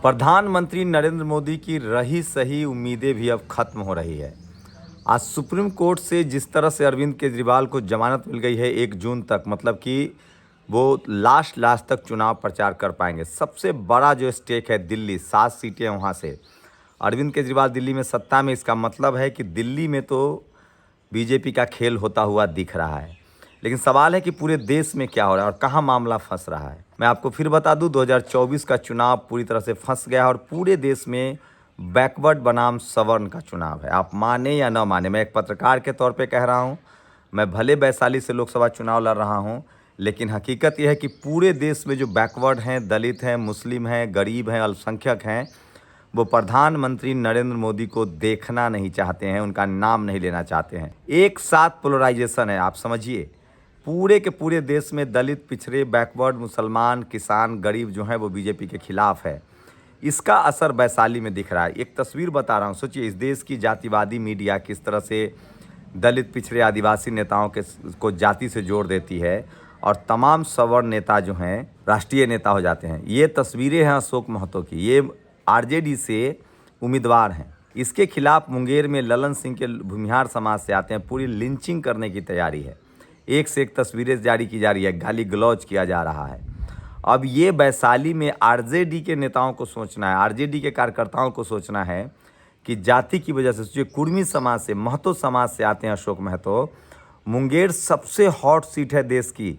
प्रधानमंत्री नरेंद्र मोदी की रही सही उम्मीदें भी अब खत्म हो रही है। आज सुप्रीम कोर्ट से जिस तरह से अरविंद केजरीवाल को जमानत मिल गई है 1 जून तक, मतलब कि वो लास्ट तक चुनाव प्रचार कर पाएंगे। सबसे बड़ा जो स्टेक है दिल्ली, 7 सीटें वहाँ से अरविंद केजरीवाल दिल्ली में सत्ता में, इसका मतलब है कि दिल्ली में तो बीजेपी का खेल होता हुआ दिख रहा है। लेकिन सवाल है कि पूरे देश में क्या हो रहा है और कहाँ मामला फंस रहा है। मैं आपको फिर बता दूं, 2024 का चुनाव पूरी तरह से फंस गया और पूरे देश में बैकवर्ड बनाम सवर्ण का चुनाव है। आप माने या न माने, मैं एक पत्रकार के तौर पे कह रहा हूं, मैं भले वैशाली से लोकसभा चुनाव लड़ रहा हूं, लेकिन हकीकत यह है कि पूरे देश में जो बैकवर्ड हैं, दलित हैं, मुस्लिम हैं, गरीब हैं, अल्पसंख्यक हैं, वो प्रधानमंत्री नरेंद्र मोदी को देखना नहीं चाहते हैं, उनका नाम नहीं लेना चाहते हैं। एक साथ पोलराइजेशन है, आप समझिए। पूरे के पूरे देश में दलित, पिछड़े, बैकवर्ड, मुसलमान, किसान, गरीब जो हैं वो बीजेपी के खिलाफ है। इसका असर वैशाली में दिख रहा है। एक तस्वीर बता रहा हूँ, सोचिए इस देश की जातिवादी मीडिया किस तरह से दलित, पिछड़े, आदिवासी नेताओं को जाति से जोड़ देती है और तमाम सवर्ण नेता जो हैं राष्ट्रीय नेता हो जाते हैं। ये तस्वीरें हैं अशोक महतो की, ये आरजेडी से उम्मीदवार हैं। इसके खिलाफ मुंगेर में ललन सिंह के भूमिहार समाज से आते हैं, पूरी लिंचिंग करने की तैयारी है। एक से एक तस्वीरें जारी की जा रही है, गाली गलौज किया जा रहा है। अब ये वैशाली में आरजेडी के नेताओं को सोचना है, आरजेडी के कार्यकर्ताओं को सोचना है कि जाति की वजह से, सोचिए कुर्मी समाज से, महतो समाज से आते हैं अशोक महतो। मुंगेर सबसे हॉट सीट है देश की,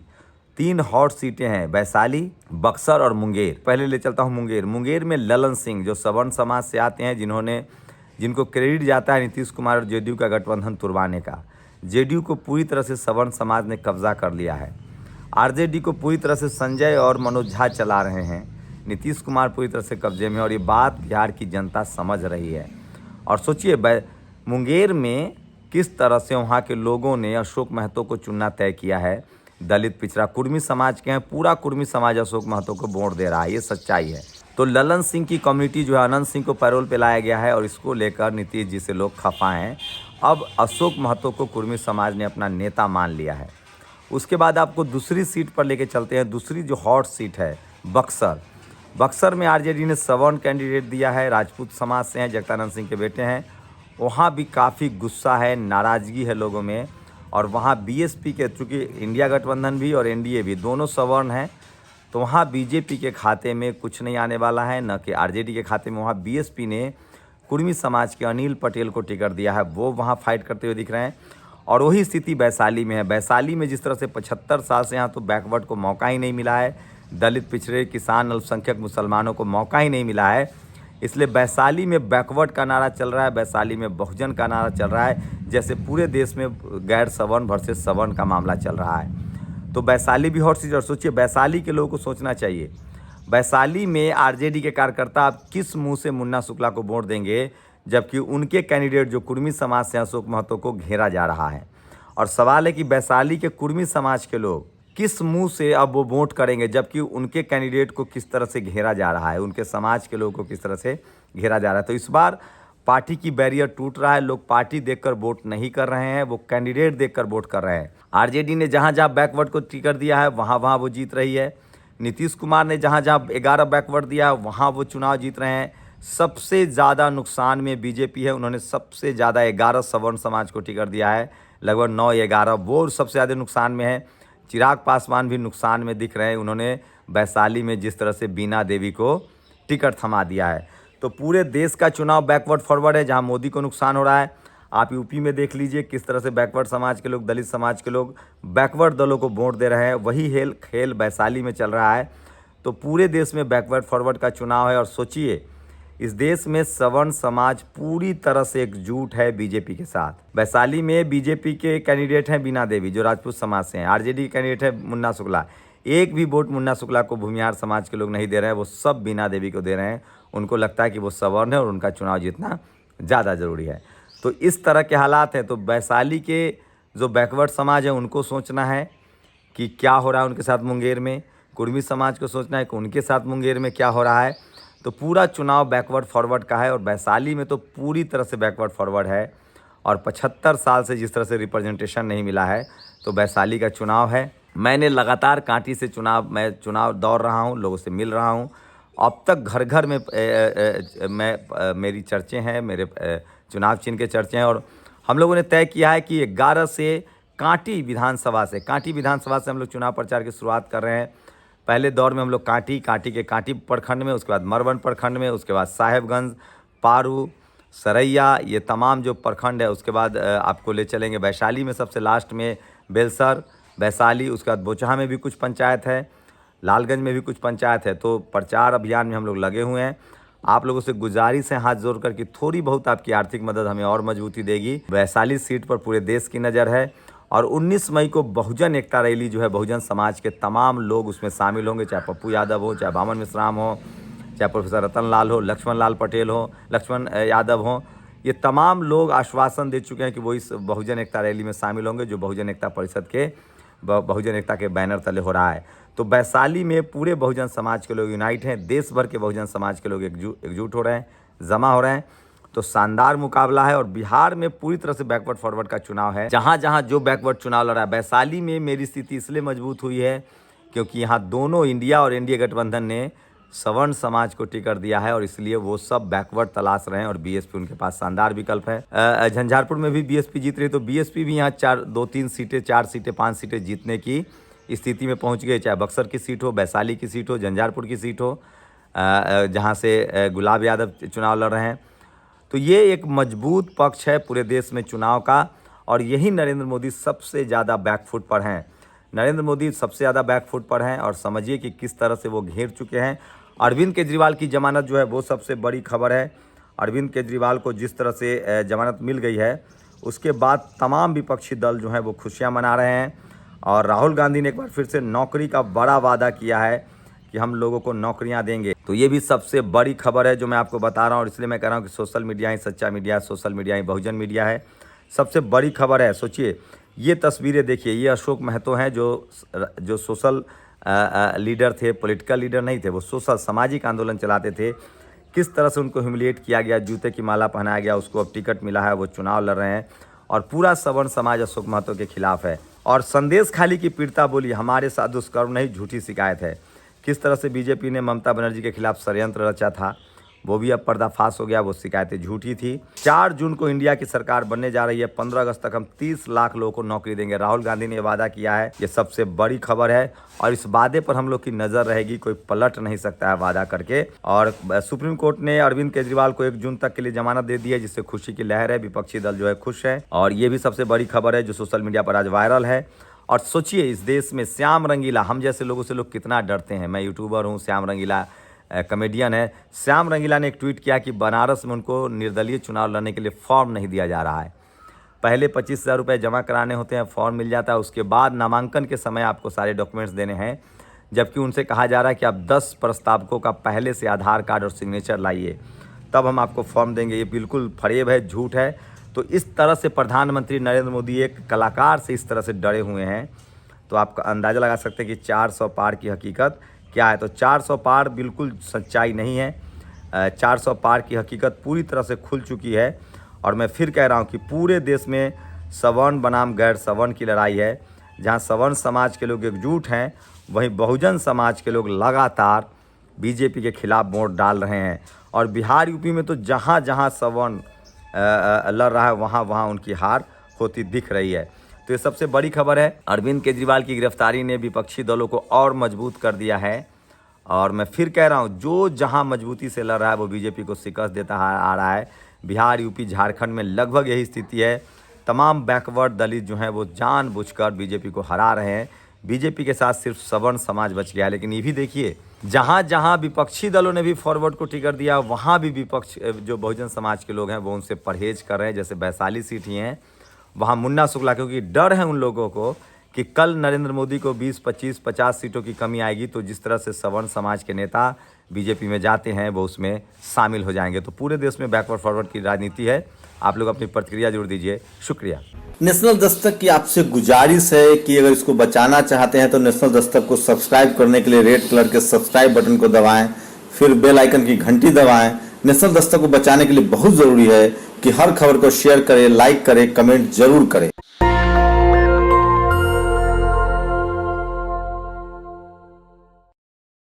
3 हॉट सीटें हैं, वैशाली, बक्सर और मुंगेर। पहले ले चलता हूँ मुंगेर। मुंगेर में ललन सिंह जो सवर्ण समाज से आते हैं, जिनको क्रेडिट जाता है नीतीश कुमार और जेडीयू का गठबंधन तुड़वाने का। जेडीयू को पूरी तरह से सवर्ण समाज ने कब्जा कर लिया है। आरजेडी को पूरी तरह से संजय और मनोज झा चला रहे हैं। नीतीश कुमार पूरी तरह से कब्जे में, और ये बात बिहार की जनता समझ रही है। और सोचिए मुंगेर में किस तरह से वहाँ के लोगों ने अशोक महतो को चुनना तय किया है। दलित, पिछड़ा, कुर्मी समाज के हैं, पूरा कुर्मी समाज अशोक महतो को वोट दे रहा है, ये सच्चाई है। तो ललन सिंह की कम्युनिटी जो है, अनंत सिंह को पैरोल पे लाया गया है और इसको लेकर नीतीश जी से लोग खफा हैं। अब अशोक महतो को कुर्मी समाज ने अपना नेता मान लिया है। उसके बाद आपको दूसरी सीट पर लेके चलते हैं। दूसरी जो हॉट सीट है बक्सर। बक्सर में आरजेडी ने सवर्ण कैंडिडेट दिया है, राजपूत समाज से हैं, जगदानंद सिंह के बेटे हैं। वहाँ भी काफ़ी गुस्सा है, नाराज़गी है लोगों में। और वहाँ बीएसपी के, चूँकि इंडिया गठबंधन भी और एनडीए भी दोनों सवर्ण हैं, तो वहाँ बीजेपी के खाते में कुछ नहीं आने वाला है, न कि आरजेडी के खाते में। वहाँ बीएसपी ने कुर्मी समाज के अनिल पटेल को टिकट दिया है, वो वहाँ फाइट करते हुए दिख रहे हैं। और वही स्थिति वैशाली में है। वैशाली में जिस तरह से 75 साल से यहाँ तो बैकवर्ड को मौका ही नहीं मिला है, दलित, पिछड़े, किसान, अल्पसंख्यक, मुसलमानों को मौका ही नहीं मिला है, इसलिए वैशाली में बैकवर्ड का नारा चल रहा है, वैशाली में बहुजन का नारा चल रहा है, जैसे पूरे देश में गैर सवर्ण वर्सेस सवर्ण का मामला चल रहा है। तो वैशाली भी हॉट सीट। और सोचिए वैशाली के लोगों को सोचना चाहिए, वैशाली में आरजेडी के कार्यकर्ता आप किस मुंह से मुन्ना शुक्ला को वोट देंगे, जबकि उनके कैंडिडेट जो कुर्मी समाज से अशोक महतो को घेरा जा रहा है। और सवाल है कि वैशाली के कुर्मी समाज के लोग किस मुंह से अब वो वोट करेंगे, जबकि उनके कैंडिडेट को किस तरह से घेरा जा रहा है, उनके समाज के लोगों को किस तरह से घेरा जा रहा है। तो इस बार पार्टी की बैरियर टूट रहा है। लोग पार्टी देखकर वोट नहीं कर रहे हैं, वो कैंडिडेट देखकर वोट कर रहे हैं। आरजेडी ने जहाँ जहाँ बैकवर्ड को टिकट दिया है वहाँ वहाँ वो जीत रही है। नीतीश कुमार ने जहाँ जहाँ 11 बैकवर्ड दिया है वहाँ वो चुनाव जीत रहे हैं। सबसे ज़्यादा नुकसान में बीजेपी है, उन्होंने सबसे ज़्यादा 11 सवर्ण समाज को टिकट दिया है, लगभग 9-11, वो सबसे ज़्यादा नुकसान में है। चिराग पासवान भी नुकसान में दिख रहे हैं, उन्होंने वैशाली में जिस तरह से बीना देवी को टिकट थमा दिया है। तो पूरे देश का चुनाव बैकवर्ड फॉरवर्ड है, जहाँ मोदी को नुकसान हो रहा है। आप यूपी में देख लीजिए किस तरह से बैकवर्ड समाज के लोग, दलित समाज के लोग बैकवर्ड दलों को वोट दे रहे हैं, वही खेल वैशाली में चल रहा है। तो पूरे देश में बैकवर्ड फॉरवर्ड का चुनाव है। और सोचिए इस देश में सवर्ण समाज पूरी तरह से एकजुट है बीजेपी के साथ। वैशाली में बीजेपी के कैंडिडेट हैं बीना देवी जो राजपूत समाज से हैं, आरजेडी के कैंडिडेट है मुन्ना शुक्ला। एक भी वोट मुन्ना शुक्ला को भूमिहार समाज के लोग नहीं दे रहे हैं, वो सब बीना देवी को दे रहे हैं। उनको लगता है कि वो सवर्ण है और उनका चुनाव जीतना ज़्यादा ज़रूरी है। तो इस तरह के हालात हैं। तो वैशाली के जो बैकवर्ड समाज है उनको सोचना है कि क्या हो रहा है उनके साथ मुंगेर में, कुर्मी समाज को सोचना है कि उनके साथ मुंगेर में क्या हो रहा है। तो पूरा चुनाव बैकवर्ड फॉरवर्ड का है और वैशाली में तो पूरी तरह से बैकवर्ड फॉरवर्ड है। और 75 साल से जिस तरह से रिप्रेजेंटेशन नहीं मिला है, तो वैशाली का चुनाव है। मैंने लगातार कांटी से चुनाव दौड़ रहा हूँ, लोगों से मिल रहा हूँ अब तक घर घर में मेरी चर्चे हैं, मेरे चुनाव चिन्ह के चर्चे हैं। और हम लोगों ने तय किया है कि 11 से कांटी विधानसभा से हम लोग चुनाव प्रचार की शुरुआत कर रहे हैं। पहले दौर में हम लोग कांटी के कांटी प्रखंड में, उसके बाद मरवन प्रखंड में, उसके बाद साहेबगंज, पारू, सरैया, ये तमाम जो प्रखंड है। उसके बाद आपको ले चलेंगे वैशाली में, सबसे लास्ट में बेलसर, वैशाली, उसके बाद बोचहा में भी कुछ पंचायत है, लालगंज में भी कुछ पंचायत है। तो प्रचार अभियान में हम लोग लगे हुए हैं। आप लोगों से गुजारिश है हाथ जोड़ कर कि थोड़ी बहुत आपकी आर्थिक मदद हमें और मजबूती देगी। वैशाली सीट पर पूरे देश की नज़र है और 19 मई को बहुजन एकता रैली जो है, बहुजन समाज के तमाम लोग उसमें शामिल होंगे, चाहे पप्पू यादव हो, चाहे बामन मिश्राम हो, चाहे प्रोफेसर रतन लाल हो, लक्ष्मण लाल पटेल हो, लक्ष्मण यादव हो। ये तमाम लोग आश्वासन दे चुके हैं कि वो इस बहुजन एकता रैली में शामिल होंगे, जो बहुजन एकता परिषद के बहुजन एकता के बैनर तले हो रहा है। तो वैशाली में पूरे बहुजन समाज के लोग यूनाइट हैं, देश भर के बहुजन समाज के लोग एकजुट हो रहे हैं, जमा हो रहे हैं। तो शानदार मुकाबला है और बिहार में पूरी तरह से बैकवर्ड फॉरवर्ड का चुनाव है। जहाँ जहाँ जो बैकवर्ड चुनाव लड़ रहा है, वैशाली में मेरी स्थिति इसलिए मजबूत हुई है क्योंकि यहाँ दोनों इंडिया और एनडीए गठबंधन ने सवर्ण समाज को टिकट दिया है और इसलिए वो सब बैकवर्ड तलाश रहे हैं और बीएसपी उनके पास शानदार विकल्प है। झंझारपुर में भी बीएसपी जीत रही है, तो बीएसपी भी यहाँ 2-3 सीटें, 4 सीटें, 5 सीटें जीतने की स्थिति में पहुँच गई। चाहे बक्सर की सीट हो, वैशाली की सीट हो, झंझारपुर की सीट हो, जहाँ से गुलाब यादव चुनाव लड़ रहे हैं। तो ये एक मजबूत पक्ष है पूरे देश में चुनाव का और यही नरेंद्र मोदी सबसे ज़्यादा बैकफुट पर हैं। नरेंद्र मोदी सबसे ज़्यादा बैकफुट पर हैं और समझिए कि किस तरह से वो घेर चुके हैं। अरविंद केजरीवाल की ज़मानत जो है वो सबसे बड़ी खबर है। अरविंद केजरीवाल को जिस तरह से ज़मानत मिल गई है, उसके बाद तमाम विपक्षी दल जो हैं वो खुशियाँ मना रहे हैं। और राहुल गांधी ने एक बार फिर से नौकरी का बड़ा वादा किया है कि हम लोगों को नौकरियां देंगे। तो ये भी सबसे बड़ी खबर है जो मैं आपको बता रहा हूँ और इसलिए मैं कह रहा हूँ कि सोशल मीडिया ही सच्चा मीडिया है, सोशल मीडिया ही बहुजन मीडिया है। सबसे बड़ी खबर है। सोचिए, ये तस्वीरें देखिए, ये अशोक महतो हैं जो सोशल लीडर थे, पॉलिटिकल लीडर नहीं थे, वो सोशल सामाजिक आंदोलन चलाते थे। किस तरह से उनको ह्यूमिलिएट किया गया, जूते की माला पहनाया गया, उसको अब टिकट मिला है, वो चुनाव लड़ रहे हैं और पूरा सवर्ण समाज अशोक महतो के खिलाफ है। और संदेश खाली की पीड़िता बोली, हमारे साथ दुष्कर्म नहीं, झूठी शिकायत है। किस तरह से बीजेपी ने ममता बनर्जी के खिलाफ षड्यंत्र रचा था, वो भी अब पर्दाफाश हो गया, वो शिकायतें झूठी थी। 4 जून को इंडिया की सरकार बनने जा रही है। 15 अगस्त तक हम 30 लाख लोगों को नौकरी देंगे। राहुल गांधी ने वादा किया है, ये सबसे बड़ी खबर है और इस वादे पर हम लोग की नज़र रहेगी, कोई पलट नहीं सकता है वादा करके। और सुप्रीम कोर्ट ने अरविंद केजरीवाल को 1 जून तक के लिए जमानत दे दी है, जिससे खुशी की लहर है। विपक्षी दल जो है खुश है और ये भी सबसे बड़ी खबर है जो सोशल मीडिया पर आज वायरल है। और सोचिए, इस देश में श्याम रंगीला, हम जैसे लोगों से लोग कितना डरते हैं। मैं यूट्यूबर हूँ, श्याम रंगीला कॉमेडियन है। श्याम रंगीला ने एक ट्वीट किया कि बनारस में उनको निर्दलीय चुनाव लड़ने के लिए फॉर्म नहीं दिया जा रहा है। पहले 25,000 रुपये जमा कराने होते हैं, फॉर्म मिल जाता है, उसके बाद नामांकन के समय आपको सारे डॉक्यूमेंट्स देने हैं। जबकि उनसे कहा जा रहा है कि आप 10 प्रस्तावकों का पहले से आधार कार्ड और सिग्नेचर लाइए, तब हम आपको फॉर्म देंगे। ये बिल्कुल फरेब है, झूठ है। तो इस तरह से प्रधानमंत्री नरेंद्र मोदी एक कलाकार से इस तरह से डरे हुए हैं, तो आप अंदाज़ा लगा सकते हैं कि 400 पार की हकीकत क्या है। तो 400 पार बिल्कुल सच्चाई नहीं है। 400 पार की हकीकत पूरी तरह से खुल चुकी है। और मैं फिर कह रहा हूँ कि पूरे देश में सवर्ण बनाम गैर सवर्ण की लड़ाई है। जहाँ सवर्ण समाज के लोग एकजुट हैं, वहीं बहुजन समाज के लोग लगातार बीजेपी के खिलाफ वोट डाल रहे हैं। और बिहार, यूपी में तो जहाँ जहाँ सवर्ण लड़ रहा है, वहाँ वहाँ उनकी हार होती दिख रही है। तो ये सबसे बड़ी खबर है। अरविंद केजरीवाल की गिरफ्तारी ने विपक्षी दलों को और मजबूत कर दिया है। और मैं फिर कह रहा हूँ, जो जहाँ मजबूती से लड़ रहा है वो बीजेपी को शिकस्त देता आ रहा है। बिहार, यूपी, झारखंड में लगभग यही स्थिति है। तमाम बैकवर्ड दलित जो हैं वो जानबूझकर बीजेपी को हरा रहे हैं। बीजेपी के साथ सिर्फ सवर्ण समाज बच गया है। लेकिन ये भी देखिए, जहाँ जहाँ विपक्षी दलों ने भी फॉरवर्ड को टिकट दिया, वहाँ भी विपक्ष जो बहुजन समाज के लोग हैं वो उनसे परहेज कर रहे हैं। जैसे वैशाली सीट ही हैं, वहाँ मुन्ना शुक्ला, क्योंकि डर है उन लोगों को कि कल नरेंद्र मोदी को 20, 25, 50 सीटों की कमी आएगी, तो जिस तरह से सवर्ण समाज के नेता बीजेपी में जाते हैं वो उसमें शामिल हो जाएंगे। तो पूरे देश में बैकवर्ड फॉरवर्ड की राजनीति है। आप लोग अपनी प्रतिक्रिया जरूर दीजिए। शुक्रिया। नेशनल दस्तक की आपसे गुजारिश है कि अगर इसको बचाना चाहते हैं तो नेशनल दस्तक को सब्सक्राइब करने के लिए रेड कलर के सब्सक्राइब बटन को दबाएं, फिर बेल आइकन की घंटी दबाएं। नेशनल दस्तक को बचाने के लिए बहुत जरूरी है कि हर खबर को शेयर करें, लाइक करें, कमेंट जरूर करें।